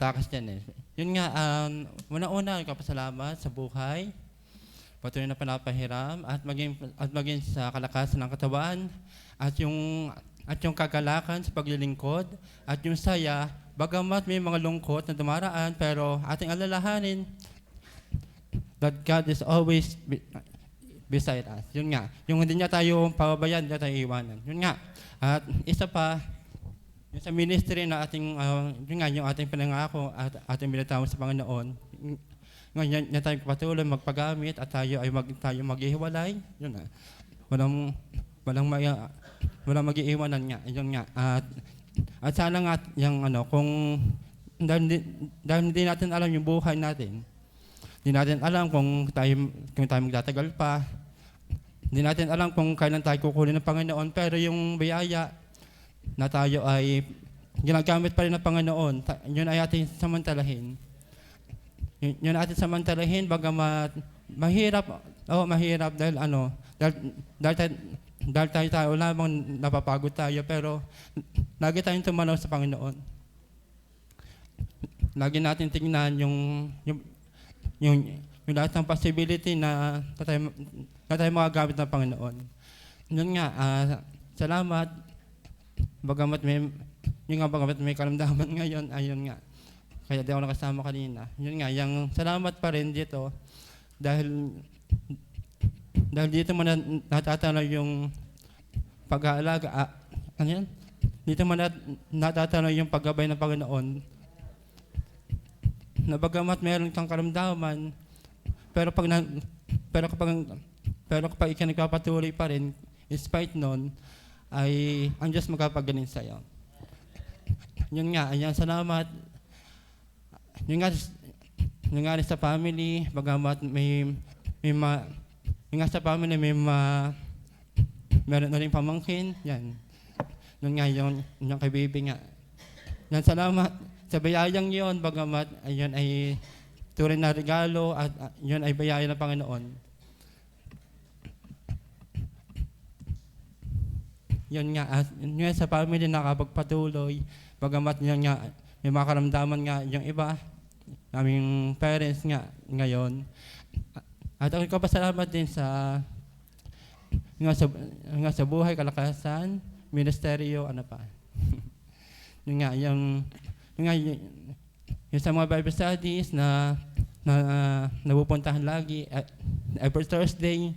takas yan eh. Yun nga, una-una, nagpapasalamat sa buhay, patuloy na panapahiram, at maging sa kalakasan ng katawan, at yung kagalakan sa paglilingkod, at yung saya, bagamat may mga lungkot na dumaraan, pero ating alalahanin that God is always beside us. Yun nga, yung hindi niya tayo pababayaan, hindi niya tayo iwanan. Yun nga, at isa pa, yung sa ministry na ating, yun nga, yung ating pinangako at ating binatawag sa Panginoon, ngayon niya tayo patuloy magpagamit at tayo maghihiwalay. Yun nga, walang mag-iiwanan nga. Yun nga, at sana nga, yung kung dahil hindi natin alam yung buhay natin, hindi natin alam kung tayo magtatagal pa, hindi natin alam kung kailan tayo kukunin ng Panginoon, pero yung biyaya na tayo ay ginagamit pa rin ng Panginoon, yun ay ating samantalahin. Yun ating samantalahin, bagamat mahirap dahil tayo lamang napapagod tayo, pero lagi tayong tumanaw sa Panginoon. Lagi natin tingnan yung lahat ng possibility na tayo magagamit ng Panginoon. Yun nga, salamat. Bagamat may karamdaman ngayon, ayun nga. Kaya di ako nakasama kanina. Yun nga, yung salamat pa rin dito dahil dito mo natatanaw yung pag-aalaga. Dito mo natatanaw yung paggabay ng Panginoon. Na bagamat meron kang karamdaman, pero kapag ikaw nagpapatuloy pa rin, despite nun, ay ang Diyos magpapagaling sa'yo. Yun nga, ayan, salamat. Yun nga rin sa family, bagamat meron na rin pamangkin, yan. Yun nga, yung kay baby nga. Yan, salamat sa bayayang yun, bagamat ayun ay tunay na regalo at yun ay bayaya ng Panginoon. Yun nga, sa family nakapagpatuloy, bagamat yun nga, may mga karamdaman nga yung iba, aming parents nga ngayon. At ako kapasalamat din sa buhay, kalakasan, ministeryo, ano pa. Yun nga, yung sa mga Bible studies na napupuntahan lagi, every Thursday,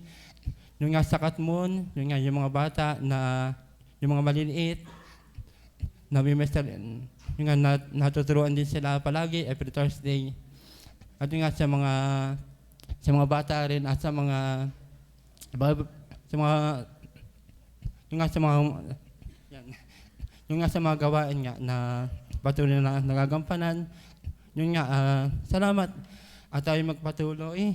yung nga sa Katmon, yung mga bata na, yung mga maliliit, yung nga natuturuan din sila palagi every Thursday. At yung nga sa mga bata rin at sa mga gawain nga na patuloy na nagagampanan. Yun nga, salamat at tayo magpatuloy.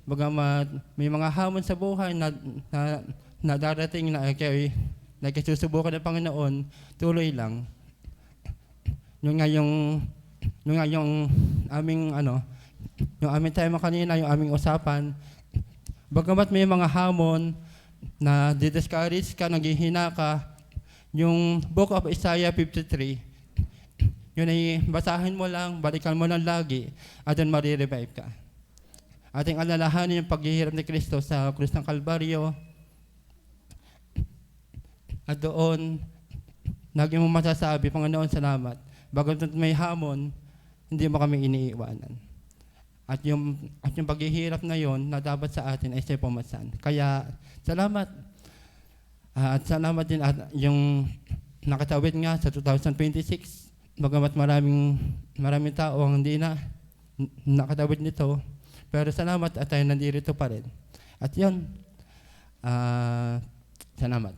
Bagamat may mga hamon sa buhay na darating na susubukan ng Panginoon, tuloy lang. Yung aming tema kanina, yung aming usapan, bagamat may mga hamon na didiscourage ka, naghihina ka, yung Book of Isaiah 53, yun ay basahin mo lang, balikan mo lang lagi, at doon marirevive ka. Ating alalahanin yung paghihirap ni Kristo sa krus ng Kalbaryo, at doon, lagi mo masasabi, Panginoon, salamat. Bagamat may hamon, hindi mo kami iniiwanan. At yung paghihirap na yon na dapat sa atin ay siya'y pumasan. Kaya, salamat. At salamat din at yung nakatawid nga sa 2026, bagamat maraming tao ang hindi na nakatawid nito, pero salamat at tayo nandito pa rin. At yun, salamat.